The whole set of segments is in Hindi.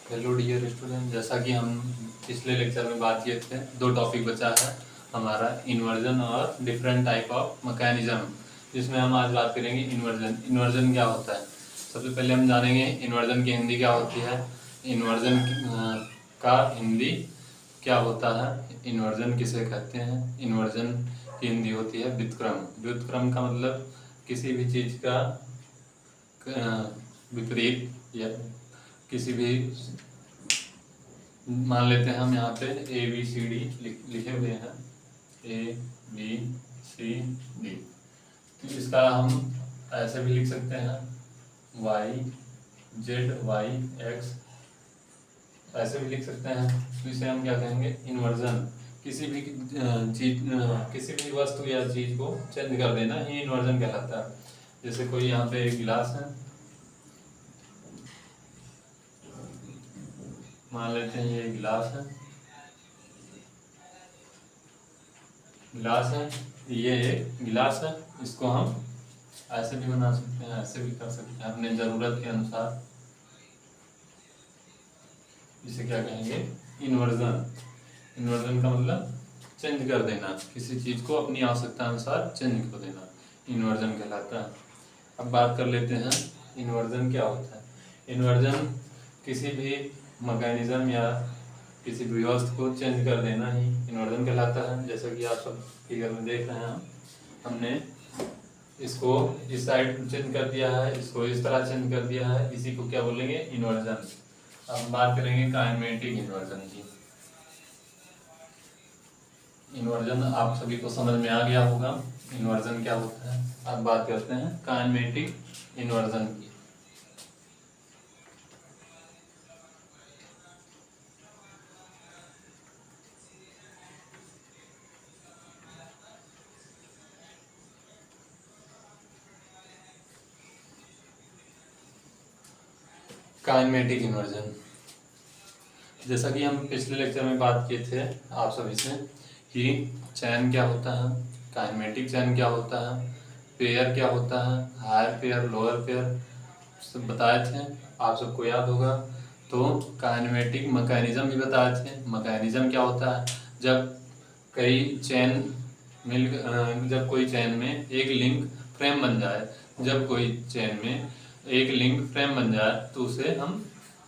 हेलो डियर स्टूडेंट, जैसा कि हम पिछले लेक्चर में बात किए थे, दो टॉपिक बचा है हमारा, इन्वर्जन और डिफरेंट टाइप ऑफ मैकेनिज्म, जिसमें हम आज बात करेंगे इन्वर्जन। इन्वर्जन क्या होता है? सबसे पहले हम जानेंगे इन्वर्जन की हिंदी क्या होती है। इन्वर्जन का हिंदी क्या होता है, इन्वर्जन किसे कहते हैं। इन्वर्जन की हिंदी होती है व्युत्क्रम। व्युत्क्रम का मतलब किसी भी चीज़ का विपरीत, या किसी भी, मान लेते हैं हम यहाँ पे ए बी सी डी लिखे हुए हैं, ए बी सी डी, तो इसका हम ऐसे भी लिख सकते हैं वाई जेड वाई एक्स, ऐसे भी लिख सकते हैं। तो इसे हम क्या कहेंगे, इन्वर्जन। किसी भी चीज, किसी भी वस्तु या चीज को चेंज कर देना ये इन्वर्जन कहलाता है। जैसे कोई यहाँ पे एक गिलास है, मान लेते हैं ये गिलास है, गिलास है, ये एक गिलास है। इसको हम ऐसे भी बना सकते हैं, ऐसे भी कर सकते हैं अपने ज़रूरत के अनुसार। इसे क्या कहेंगे, इन्वर्जन। इन्वर्जन का मतलब चेंज कर देना, किसी चीज़ को अपनी आवश्यकता अनुसार चेंज कर देना, इन्वर्जन कहलाता है। अब बात कर लेते हैं इन्वर्जन क्या होता है। इन्वर्जन किसी भी मैकेनिज्म या किसी भी वस्तु को चेंज कर देना ही इन्वर्जन कहलाता है। जैसा कि आप सब फिगर में देख रहे हैं, हमने इसको इस साइड चेंज कर दिया है, इसको इस तरह चेंज कर दिया है, इसी को क्या बोलेंगे, इन्वर्जन। अब हम बात करेंगे काइनेमेटिक इन्वर्जन की। इन्वर्जन आप सभी को समझ में आ गया होगा इन्वर्जन क्या होता है। अब बात करते हैं काइनेमेटिक इन्वर्जन की। काइनेमेटिक इन्वर्जन, जैसा कि हम पिछले लेक्चर में बात किए थे आप सभी से कि चैन क्या होता है, काइनेमेटिक चैन क्या होता है, पेयर क्या होता है, हायर पेयर लोअर पेयर सब बताए थे, आप सबको याद होगा। तो काइनेमेटिक मैकेनिज्म भी बताए थे। मैकेनिज्म क्या होता है, जब कई चैन जब कोई चैन में एक लिंक फ्रेम बन जाए, जब कोई चैन में एक लिंक फ्रेम बन जाए तो उसे हम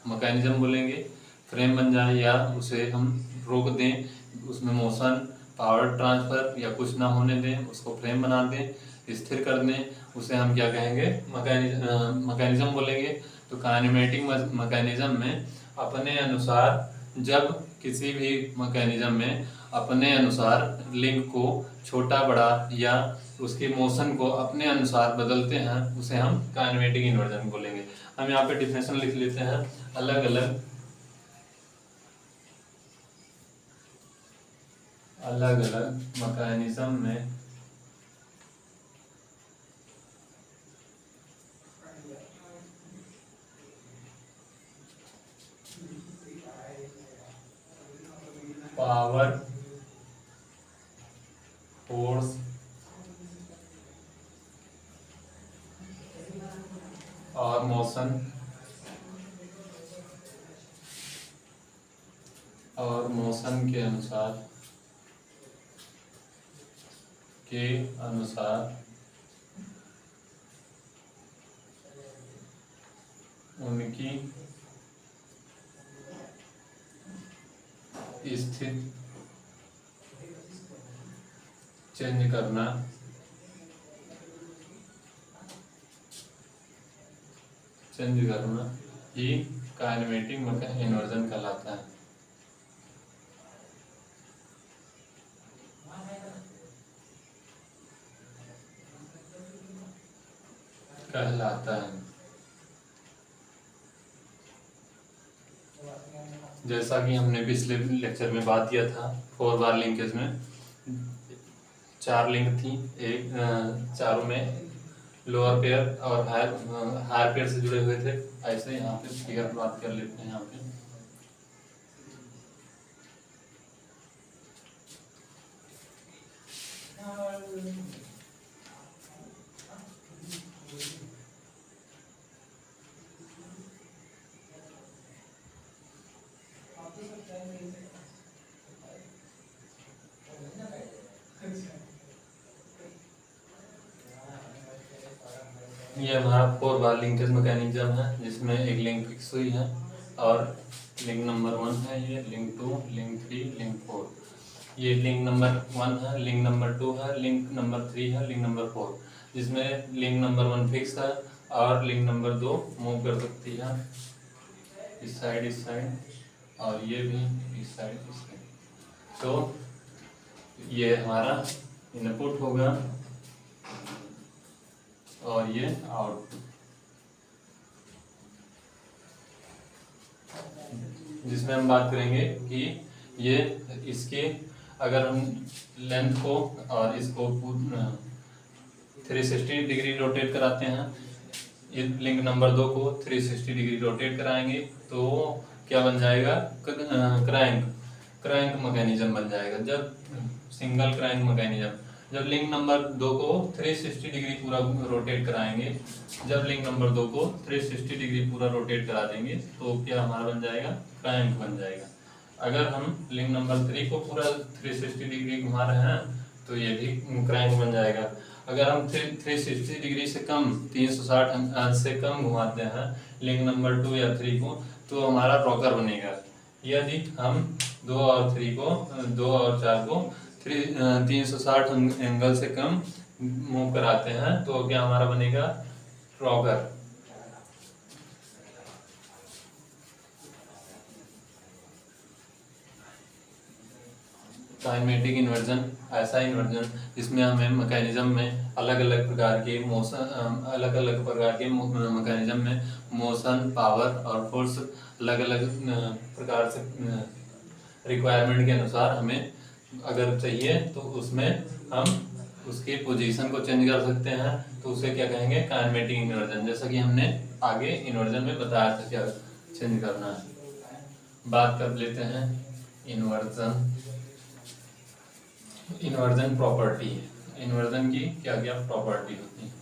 मैकेनिज्म बोलेंगे। फ्रेम बन जाए या उसे हम रोक दें, उसमें मोशन पावर ट्रांसफर या कुछ ना होने दें, उसको फ्रेम बना दें, स्थिर कर दें, उसे हम क्या कहेंगे, मैकेनिज्म बोलेंगे। तो काइनेमेटिक मैकेनिज्म में अपने अनुसार, जब किसी भी मैकेनिज्म में अपने अनुसार लिंक को छोटा बड़ा या उसके मोशन को अपने अनुसार बदलते हैं, उसे हम काइनेमेटिक इन्वर्जन बोलेंगे। हम यहाँ पे डिफिनेशन लिख लेते हैं, अलग अलग मैकेनिज्म में पावर फोर्स और मोशन के अनुसार उनकी स्थिति चेंज करना ही काइनेमेटिक इन्वर्जन कहलाता है। जैसा कि हमने पिछले लेक्चर में बात किया था, 4 बार लिंकेज में 4 लिंक थी, एक चारों में लोअर पेयर और हायर पेयर से जुड़े हुए थे। ऐसे यहाँ पे फिगर बात कर लेते हैं। यहाँ पे ये हमारा 4 बार लिंकेज मैकेनिज्म है, जिसमें एक लिंक फिक्स हुई है और लिंक नंबर 1 है, ये लिंक 2, लिंक 3, लिंक 4। ये लिंक नंबर 1 है, लिंक नंबर 2 है, लिंक नंबर 3 है, लिंक नंबर 4, जिसमें लिंक नंबर 1 फिक्स है और लिंक नंबर 2 मूव कर सकती है इस साइड, और ये भी इस साइड। तो ये हमारा इनपुट होगा और ये आउटपुट, जिसमें हम बात करेंगे कि ये इसके अगर हम लेंथ को और इसको 360 डिग्री रोटेट कराते हैं, ये लिंक नंबर 2 को 360 डिग्री रोटेट कराएंगे तो क्या बन जाएगा, क्रैंक मैकेनिज्म बन जाएगा। जब सिंगल क्रैंक मैकेनिज्म, जब लिंक नंबर 2 को 360 डिग्री पूरा रोटेट कराएंगे, जब लिंक नंबर 2 को 360 डिग्री पूरा रोटेट करा देंगे तो क्या हमारा बन जाएगा, क्रैंक बन जाएगा। अगर हम लिंक नंबर 3 को पूरा 360 डिग्री घुमा रहे हैं तो ये भी क्रैंक बन जाएगा। अगर हम 360 डिग्री से कम, 360 से कम घुमाते हैं लिंक नंबर 2 या 3 को, तो हमारा रॉकर बनेगा। यदि हम 2 और 4 को 360 एंगल से कम मूव कराते हैं तो क्या हमारा बनेगा, रॉकर। काइनेमेटिक इन्वर्जन ऐसा इन्वर्जन जिसमें हमें मैकेनिज्म में अलग अलग प्रकार के मैकेनिज्म में मोशन, पावर और फोर्स अलग अलग प्रकार से रिक्वायरमेंट के अनुसार हमें अगर चाहिए तो उसमें हम उसकी पोजीशन को चेंज कर सकते हैं, तो उसे क्या कहेंगे, काइनेमेटिक इन्वर्जन। जैसा कि हमने आगे इन्वर्जन में बताया था क्या चेंज करना है। बात कर लेते हैं इन्वर्जन प्रॉपर्टी। इन्वर्जन की क्या क्या प्रॉपर्टी होती है।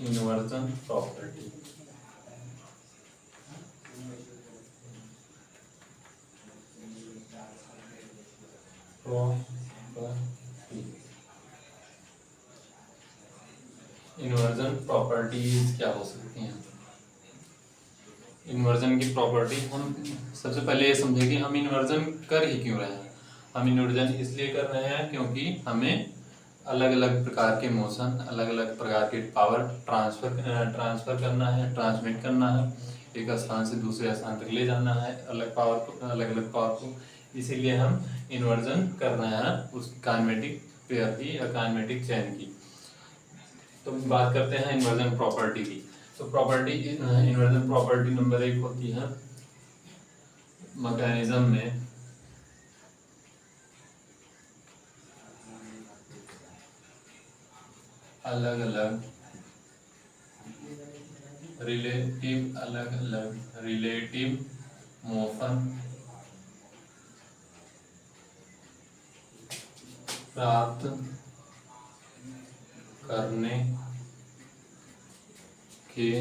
इन्वर्जन प्रॉपर्टी, इन्वर्जन प्रॉपर्टीज क्या हो सकती हैं। इन्वर्जन की प्रॉपर्टी, हम सबसे पहले ये समझे कि हम इन्वर्जन कर ही क्यों रहे हैं। हम इन्वर्जन इसलिए कर रहे हैं क्योंकि हमें अलग अलग प्रकार के मोशन, अलग अलग प्रकार के पावर ट्रांसफर करना है, ट्रांसमिट करना है, एक स्थान से दूसरे स्थान तक ले जाना है अलग अलग पावर को। इसीलिए हम इन्वर्जन कर रहे हैं उस काइनेमेटिक पेयर की या काइनेमेटिक चेन की। तो बात करते हैं इन्वर्जन प्रॉपर्टी की। तो इन्वर्जन प्रॉपर्टी नंबर 1 होती है मैकेनिज्म में अलग अलग रिलेटिव मोशन प्राप्त करने के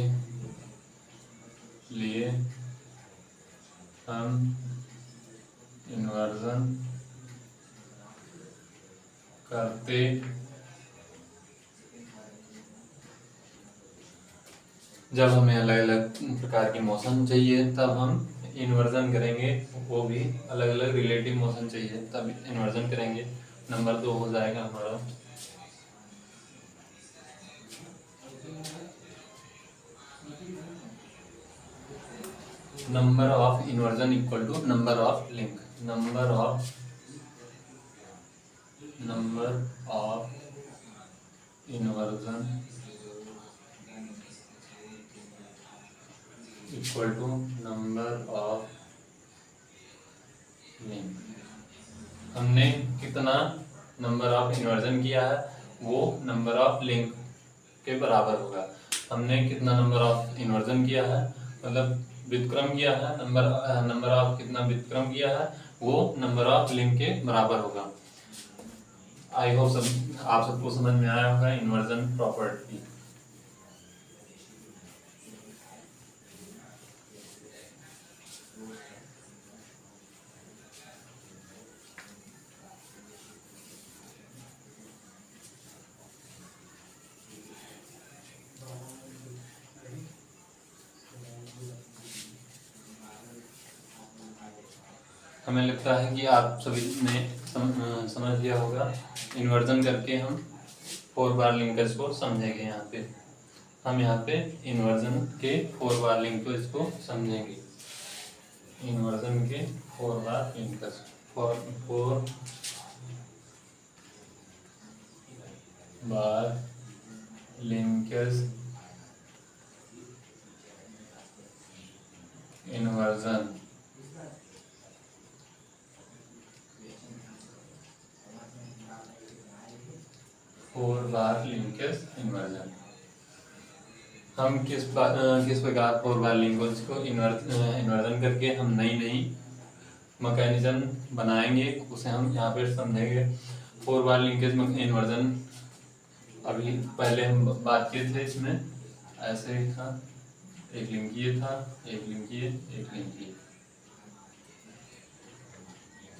लिए हम इन्वर्जन करते जब हमें अलग अलग प्रकार की मोशन चाहिए तब हम इन्वर्जन करेंगे, वो भी अलग अलग रिलेटिव मोशन चाहिए तब इन्वर्जन करेंगे। नंबर 2 हो जाएगा हमारा number of inversion equal to number of link. Number of inversion equal to number of link. हमने कितना नंबर ऑफ इन्वर्जन किया है वो नंबर ऑफ लिंक के बराबर होगा। हमने कितना नंबर ऑफ इन्वर्जन किया है, मतलब व्युत्क्रम किया है, नंबर ऑफ कितना व्युत्क्रम किया है वो नंबर ऑफ लिंक के बराबर होगा। आई होप आप सबको समझ में आया होगा इन्वर्जन प्रॉपर्टी। हमें लगता है कि आप सभी ने समझ लिया होगा। इन्वर्जन करके हम 4 बार लिंकेज को समझेंगे। हम यहाँ पे इन्वर्जन के 4 बार लिंकेज को समझेंगे। इन्वर्जन के 4 बार लिंकेज, 4 बार लिंकेज इन्वर्जन। फोर बार लिंकेज इन्वर्जन। हम किस प्रकार 4 बार लिंकेज को इन्वर्जन करके हम नई मैकेनिज्म बनाएंगे, उसे हम यहाँ पे समझेंगे। 4 बार लिंकेज इन्वर्जन अभी पहले हम बात किए थे। इसमें ऐसे ही था, एक लिंक ये था, एक लिंक ये, एक लिंक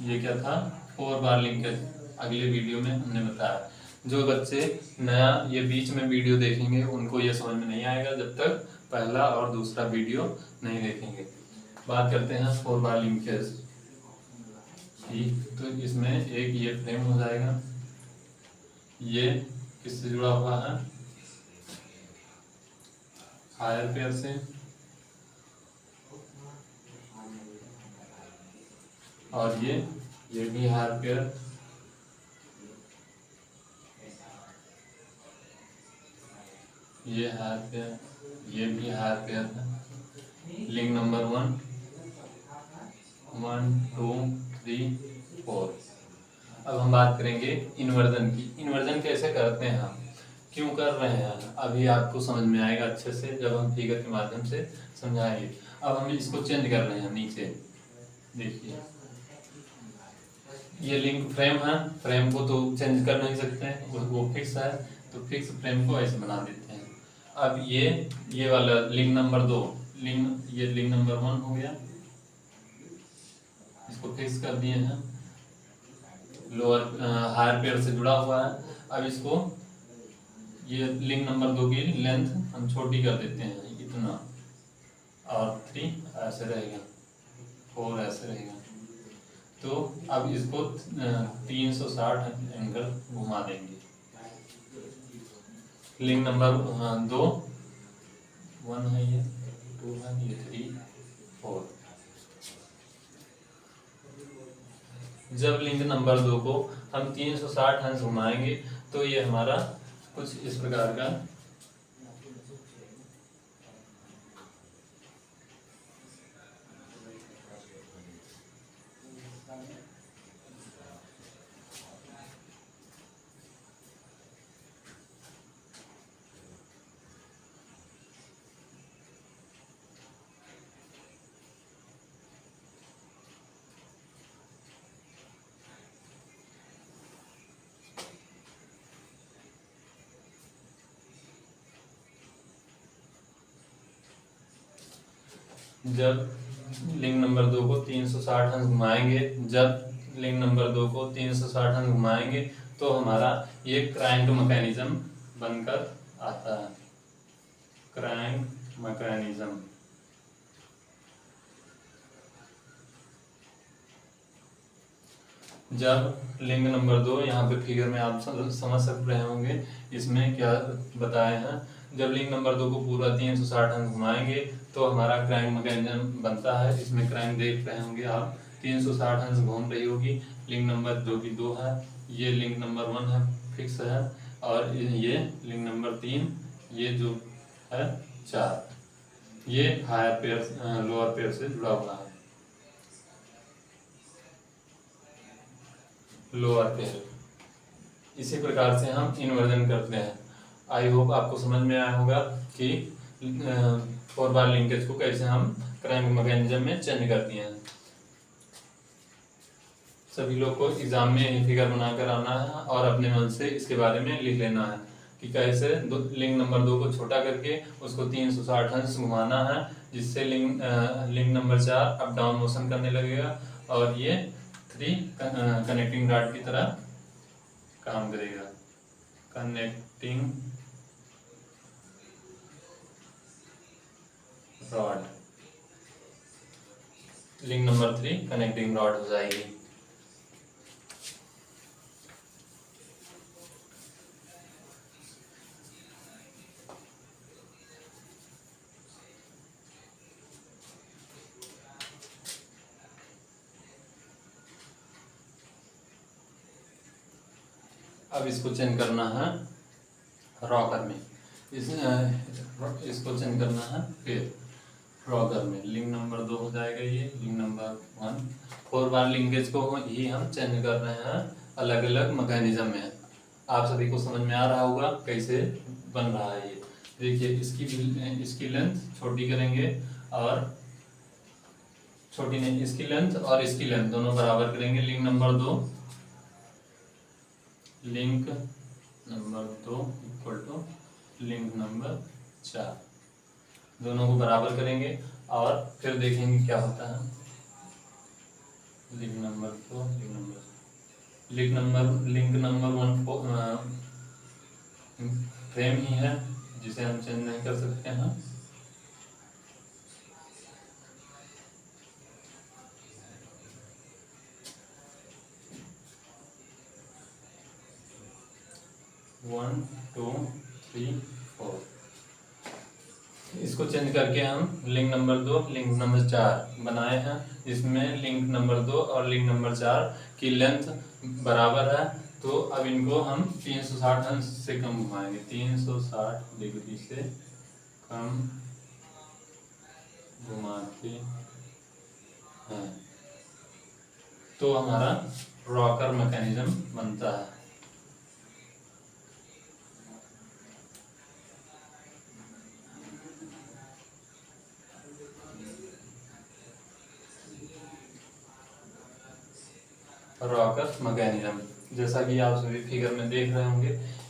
ये क्या था? 4 बार लिंकेज। अगले वीडियो में हमने बताया। जो बच्चे नया ये बीच में वीडियो देखेंगे उनको ये समझ में नहीं आएगा जब तक पहला और दूसरा वीडियो नहीं देखेंगे। बात करते हैं 4 बार लिंकेज। तो इसमें एक ये फ्रेम हो जाएगा, ये किससे जुड़ा हुआ है? हायर पेयर से, और ये भी हायर पेयर, ये हायर पेयर, ये भी हायर पेयर है। Link number 1, 2, 3, 4। अब हम बात करेंगे इन्वर्जन की। इन्वर्जन कैसे करते हैं, हम क्यों कर रहे हैं, अभी आपको समझ में आएगा अच्छे से जब हम फिगर के माध्यम से समझाएंगे। अब हम इसको चेंज कर रहे हैं। नीचे देखिए, ये लिंक फ्रेम है। फ्रेम को तो चेंज कर नहीं सकते हैं, वो फिक्स है, तो फिक्स फ्रेम को ऐसे बना देते हैं। अब ये वाला लिंक नंबर 2, ये लिंक नंबर 1 हो गया, इसको फिक्स कर दिए हैं, लोअर हायर पेयर से जुड़ा हुआ है। अब इसको ये लिंक नंबर 2 की लेंथ हम छोटी कर देते हैं इतना, और 3 ऐसे रहेगा, 4 ऐसे रहेगा। तो अब इसको 360 एंगल घुमा देंगे। लिंक नंबर 2, 1 है, ये 2 है, ये 3, 4। जब लिंक नंबर 2 को हम 360 अंश घुमाएंगे तो ये हमारा कुछ इस प्रकार का जब लिंक नंबर 2 को 360 अंश घुमाएंगे, जब लिंक नंबर 2 को 360 अंश घुमाएंगे तो हमारा ये क्रैंक मैकेनिज्म बनकर आता है। Crank mechanism. जब लिंक नंबर 2, यहाँ पे फिगर में आप समझ सक रहे होंगे इसमें क्या बताए हैं। जब लिंक नंबर 2 को पूरा 360 अंश घुमाएंगे तो हमारा क्रैंक मैकेनिज्म बनता है। इसमें क्रैंक देख रहे होंगे आप, 360 अंश घूम रही होगी। लिंक नंबर 2 की 2 है, ये लिंक नंबर 1 है, फिक्स है, और ये लिंक नंबर 3, ये जो है 4, ये हायर पेयर लोअर पेयर से जुड़ा हुआ है, लोअर पेयर। इसी प्रकार से हम इन्वर्जन करते हैं। आई होप आपको समझ में आया होगा कि 4 बार लिंकेज को कैसे हम क्रैंक मैकेनिज्म में चेंज करते हैं। सभी लोग को एग्जाम में यही फिगर बनाकर आना है और अपने मन से इसके बारे में लिख लेना है कि कैसे लिंक नंबर 2 को छोटा करके उसको 360 अंश घुमाना है, जिससे link number 4 up down motion करने लगेगा और ये 3 कनेक्टिंग रॉड की तरह काम करेगा। Connecting rod. Link number 3 connecting rod हो जाएगी। अब इसको चेंज करना है रॉकर में, इसको चेंज करना है फिर रॉकर में। लिंक नंबर 2 हो जाएगा ये, लिंक नंबर 1। 4 बार लिंकेज को ही हम चेंज कर रहे हैं अलग अलग मैकेनिज्म में। आप सभी को समझ में आ रहा होगा कैसे बन रहा है ये। देखिए इसकी लेंथ छोटी करेंगे और छोटी नहीं, इसकी लेंथ और इसकी लेंथ दोनों बराबर करेंगे। Link number 2 equal to link number 4, दोनों को बराबर करेंगे और फिर देखेंगे क्या होता है। लिंक नंबर 1 फ्रेम ही है जिसे हम चेंज नहीं कर सकते हैं। वन टू थ्री फोर, इसको चेंज करके हम लिंक नंबर 2 लिंक नंबर 4 बनाए हैं। इसमें लिंक नंबर 2 और लिंक नंबर 4 की लेंथ बराबर है, तो अब इनको हम 360 अंश से कम घुमाएंगे। 360 डिग्री से कम घुमाते हैं तो हमारा रॉकर मैकेनिज्म बनता है। रॉकर मैकेनिज्म जैसा कि आप सभी फिगर में देख रहे होंगे,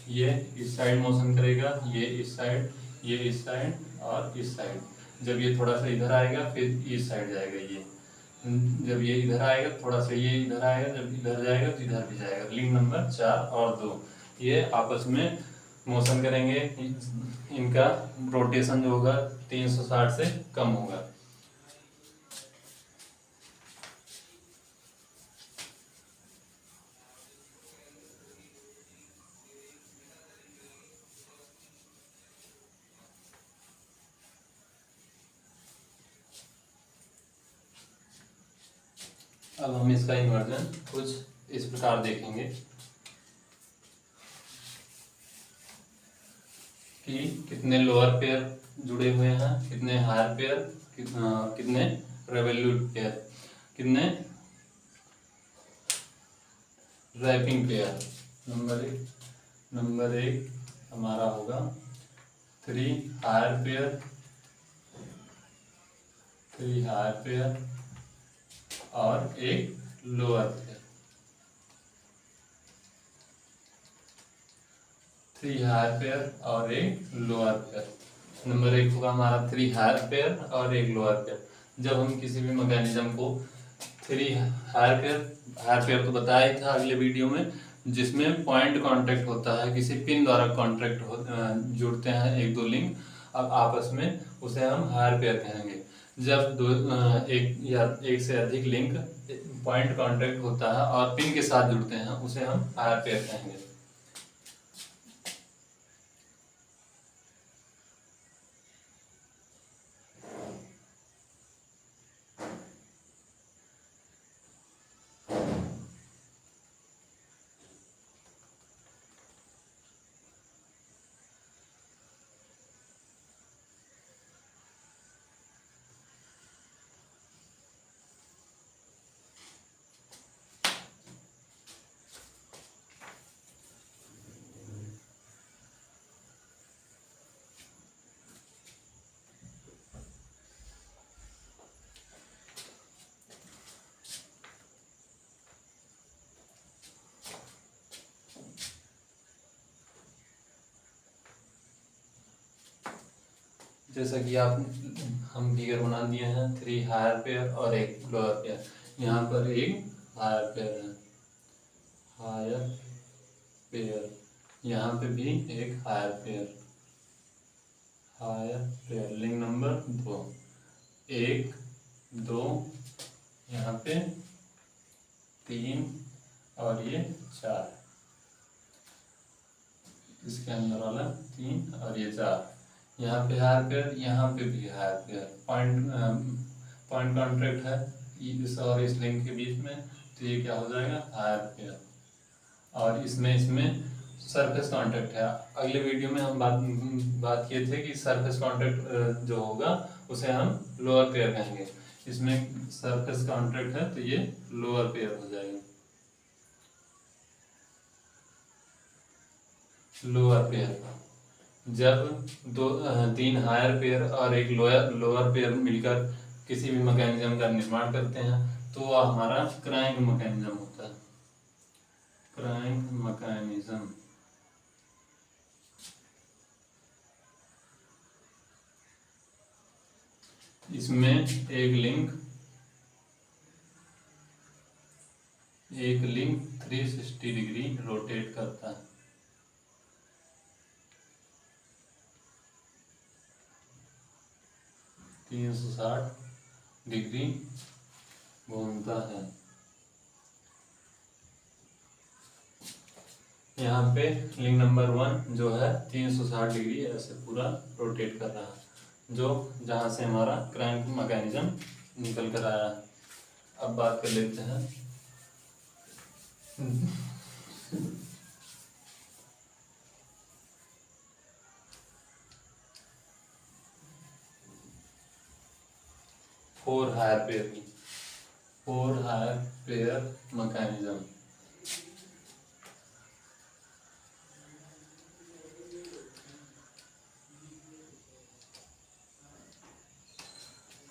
ये इस साइड मोशन करेगा, ये इस साइड, ये इस साइड और इस साइड। जब ये थोड़ा सा इधर आएगा फिर इस साइड जाएगा ये, जब ये इधर आएगा थोड़ा सा ये इधर आएगा, जब इधर जाएगा तो इधर भी जाएगा। लिंक नंबर 4 और 2 ये आपस में मोशन करेंगे, इनका रोटेशन जो होगा 360 से कम होगा। अब हम इसका इन्वर्जन कुछ इस प्रकार देखेंगे कि कितने लोअर पेयर जुड़े हुए हैं, कितने हायर पेयर, कितने रिवोल्यूट पेयर, कितने रैपिंग पेयर। नंबर एक हमारा होगा 3 हायर पेयर और एक लोअर पेयर। 3 हायर पेयर और एक लोअर पेयर। नंबर 1 होगा हमारा 3 हायर पेयर और एक लोअर पेयर। जब हम किसी भी मैकेनिज्म को 3 हायर पेयर तो बताया ही था अगले वीडियो में, जिसमें पॉइंट कांटेक्ट होता है, किसी पिन द्वारा कांटेक्ट जुड़ते हैं एक दो लिंक अब आपस में, उसे हम हायर पेयर कहेंगे। जब एक या एक से अधिक लिंक पॉइंट कांटेक्ट होता है और पिन के साथ जुड़ते हैं, उसे हम हायर पेयर कहेंगे। जैसा कि हम फिगर बना दिए हैं, 3 हायर पेयर और एक लोअर पेयर। यहाँ पर एक हायर पेयर है, यहाँ पे भी एक हायर पेयर। लिंक नंबर 2 1 2 यहाँ पे 3 और ये 4, इसके अंदर वाला 3 और ये 4, यहाँ पे हायर पेयर, यहाँ पे भी हायर पेयर, पॉइंट कॉन्ट्रैक्ट है इस और इस लिंक के बीच में, तो ये क्या हो जाएगा हायर पेयर। और इसमें सरफेस कॉन्ट्रैक्ट है। अगले वीडियो में हम बात किए थे कि सरफेस कॉन्ट्रैक्ट जो होगा उसे हम लोअर पेयर कहेंगे। इसमें सरफेस कॉन्ट्रैक्ट है तो ये लोअर पेयर हो जाएगा। लोअर पेयर जब 3 हायर पेयर और एक लोअर पेयर मिलकर किसी भी मैकेनिज्म का निर्माण करते हैं तो वह हमारा क्रैंक मैकेनिज्म होता है। क्रैंक मैकेनिज्म इसमें एक लिंक 360 डिग्री रोटेट करता है। 360 डिग्री घूमता है। यहाँ पे लिंक नंबर 1 जो है 360 डिग्री ऐसे पूरा रोटेट कर रहा है, जो जहाँ से हमारा क्रैंक मैकेनिज्म निकल कर आया है। अब बात कर लेते हैं for higher pair mechanism.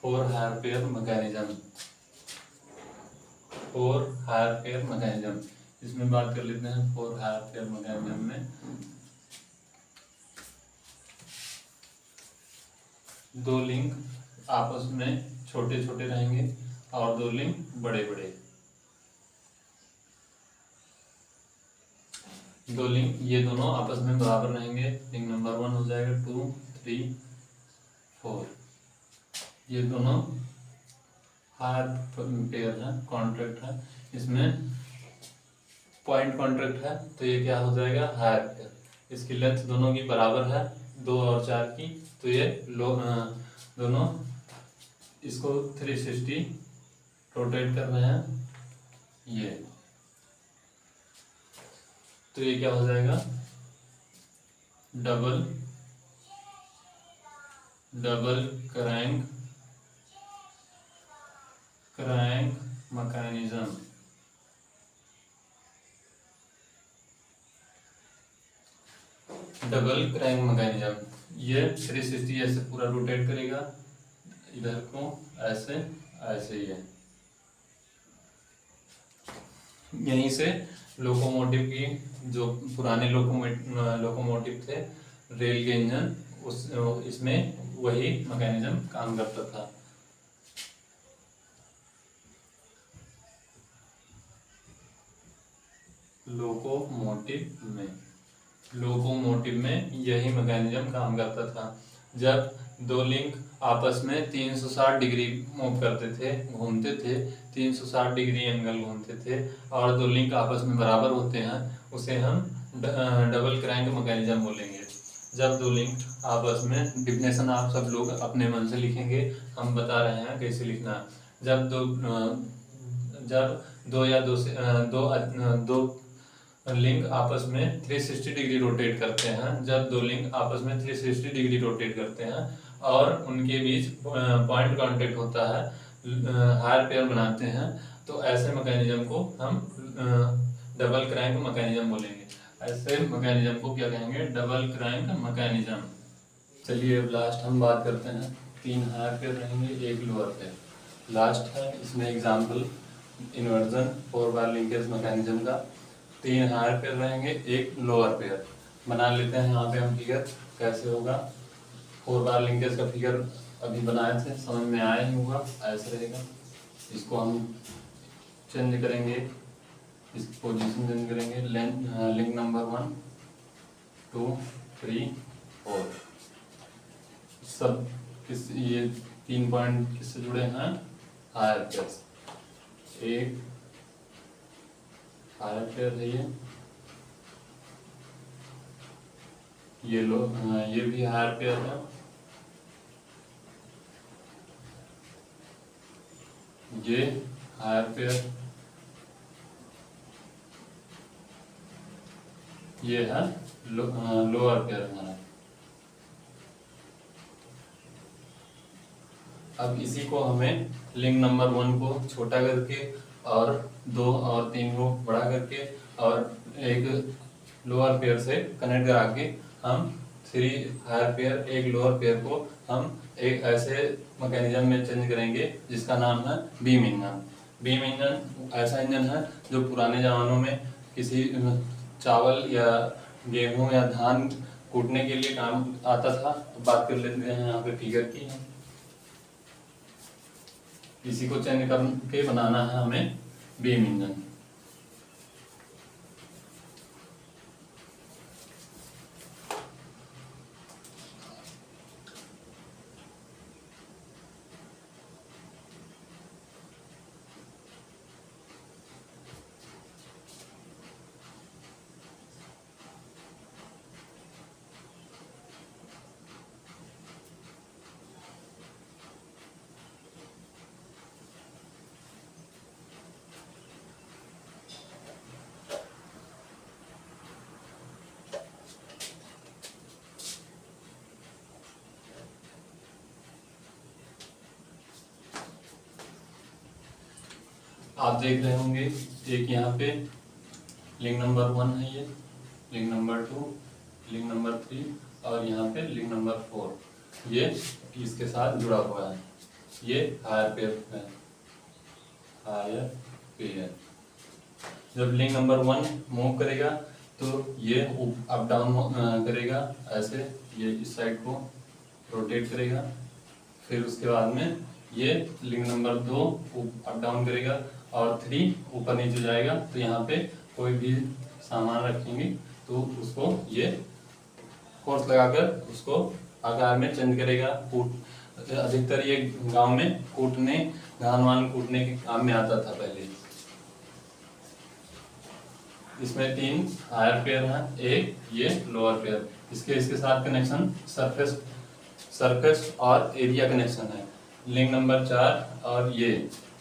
For higher pair mechanism इसमें बात कर लेते हैं। 4 हायर पेयर मैकेनिज्म में 2 लिंक आपस में छोटे छोटे रहेंगे और 2 लिंक बड़े बड़े। 2 लिंक ये दोनों आपस में बराबर रहेंगे। लिंक नंबर 1 हो जाएगा 2, 3, 4। ये दोनों हायर पेयर है, कॉन्ट्रैक्ट है। इसमें पॉइंट कॉन्ट्रैक्ट है तो ये क्या हो जाएगा हायर पेयर। इसकी लेंथ दोनों की बराबर है 2 और 4 की, तो ये दोनों इसको 360 रोटेट कर रहे हैं ये, तो ये क्या हो जाएगा double crank mechanism. Double crank mechanism ये 360 ऐसे पूरा रोटेट करेगा, इधर को ऐसे ऐसे ही है। यहीं से लोकोमोटिव की जो पुराने लोकोमोटिव थे, रेल के इंजन, इसमें वही मैकेनिज्म काम करता था। लोकोमोटिव में यही मैकेनिज्म काम करता था। जब 2 लिंक आपस में 360 डिग्री मूव करते थे, घूमते थे, 360 डिग्री एंगल घूमते थे और 2 लिंक आपस में बराबर होते हैं, उसे हम डबल क्रैंक मैकेनिज्म बोलेंगे। जब 2 लिंक आपस में, डिफिनेशन आप सब लोग अपने मन से लिखेंगे, हम बता रहे हैं कैसे लिखना। जब दो लिंक आपस में 360 डिग्री रोटेट करते हैं, जब 2 लिंक आपस में 360 डिग्री रोटेट करते हैं और उनके बीच पॉइंट कांटेक्ट होता है, हायर पेयर बनाते हैं, तो ऐसे मैकेनिज्म को हम डबल क्रैंक मैकेनिज्म बोलेंगे। ऐसे मैकेनिज्म को क्या कहेंगे डबल क्रैंक मैकेनिज्म। चलिए अब लास्ट हम बात करते हैं। 3 हायर पेयर रहेंगे, 1 लोअर पेयर। लास्ट है इसमें एग्जाम्पल इन्वर्जन 4 बार लिंकेज मैकेनिज्म का। 3 हायर पेयर रहेंगे, 1 लोअर पेयर। बना लेते हैं यहाँ पे हम फिगर कैसे होगा। 4 बार लिंकेज का फिगर अभी बनाए थे, समझ में आया ही होगा। ऐसे रहेगा, इसको हम चेंज करेंगे, इस पोजीशन चेंज करेंगे। लिंक नंबर 1, 2, 3, 4 सब ये 3 पॉइंट किससे जुड़े हैं हायर पेयर। एक हायर पेयर है ये भी हायर पेयर है, ये हायर पेयर, ये है लोअर पेयर हमारा। अब इसी को हमें लिंक नंबर 1 को छोटा करके और 2 और 3 को बड़ा करके और एक लोअर पेयर से कनेक्ट करा के हम 3 हायर पेयर एक लोअर पेयर को हम एक ऐसे मैकेनिज्म में चेंज करेंगे जिसका नाम है बीम इंजन। बीम इंजन ऐसा इंजन है जो पुराने ज़मानों में किसी चावल या गेहूं या धान कूटने के लिए काम आता था। बात कर लेते हैं यहाँ पे फिगर की है। इसी को चेंज करके बनाना है हमें बीम इंजन। आप देख रहे होंगे एक यहाँ पे लिंक नंबर 1 है, ये लिंक नंबर 2, लिंक नंबर 3 और यहाँ पे लिंक नंबर 4 ये इसके साथ जुड़ा हुआ है। ये हायर पेयर है, हायर पेयर। जब लिंक नंबर 1 मूव करेगा तो ये अप डाउन करेगा, ऐसे ये इस साइड को रोटेट करेगा। फिर उसके बाद में ये लिंक नंबर 2 अप डाउन करेगा और 3 ऊपर नीचे जाएगा। तो यहाँ पे कोई भी सामान रखेंगे तो उसको ये फोर्स लगाकर उसको आकार में चेंज करेगा। अधिकतर ये गांव में कूटने धान वान कूटने के काम में आता था पहले। इसमें 3 हायर पेयर हैं, एक ये लोअर पेयर। इसके साथ कनेक्शन सरफेस और एरिया कनेक्शन है। लिंक नंबर 4 और ये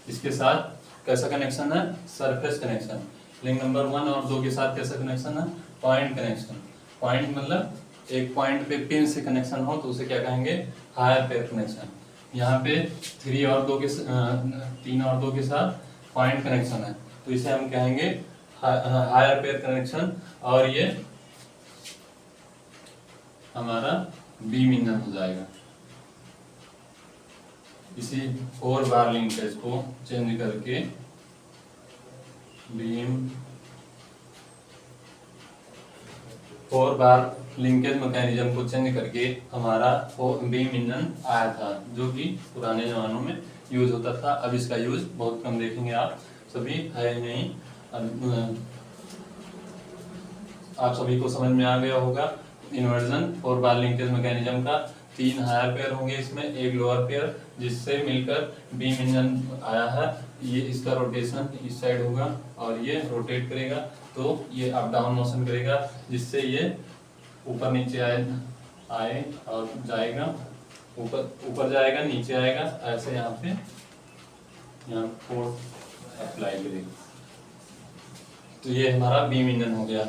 इसके साथ कैसा कनेक्शन है? Surface connection. लिंक नंबर 1 और 2 के साथ कैसा कनेक्शन है? Point connection. पॉइंट मतलब एक पॉइंट पे पिन से कनेक्शन हो तो उसे क्या कहेंगे? Higher pair connection. यहाँ पे 3 और 2 के साथ पॉइंट कनेक्शन है तो इसे हम कहेंगे हायर पेयर कनेक्शन। और ये हमारा बीम इंजन हो जाएगा। इसी 4 बार लिंकेज को चेंज करके बीम 4 बार लिंकेज मैकेनिज्म को चेंज करके हमारा बीम इंजन आया था जो कि पुराने जमानों में यूज होता था। अब इसका यूज बहुत कम देखेंगे आप सभी, है नहीं। आप सभी को समझ में आ गया होगा इन्वर्जन 4 बार लिंकेज मैकेनिज्म का। 3 हायर पेयर होंगे इसमें, एक लोअर पेयर, जिससे मिलकर बीम इंजन आया है। ये इसका रोटेशन इस साइड होगा और ये रोटेट करेगा तो ये अप डाउन मोशन करेगा जिससे ये ऊपर नीचे आए और जाएगा, ऊपर जाएगा नीचे आएगा, ऐसे यहाँ फोर्स अप्लाई करेगा। तो ये हमारा बीम इंजन हो गया।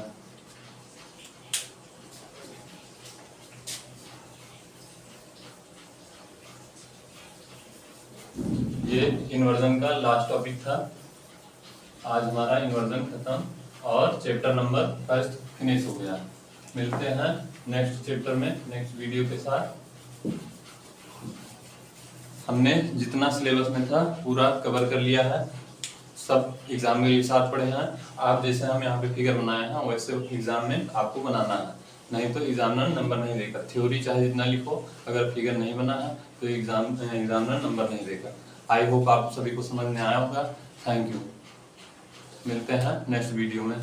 ये इन्वर्जन का लास्ट टॉपिक था। आज हमारा इन्वर्जन खत्म और चैप्टर नंबर 1 फिनिश हो गया। मिलते हैं नेक्स्ट चैप्टर में नेक्स्ट वीडियो के साथ। हमने जितना सिलेबस में था पूरा कवर कर लिया है, सब एग्जाम के साथ पढ़े हैं। आप जैसे हम यहाँ पे फिगर बनाए हैं वैसे एग्जाम में आपको बनाना है, नहीं तो एग्जामिनर नंबर नहीं देगा। थ्योरी चाहे जितना लिखो, अगर फिगर नहीं बना है तो एग्जामिनर नंबर नहीं देगा। आई होप आप सभी को समझ में आया होगा। Thank you. मिलते हैं नेक्स्ट वीडियो में।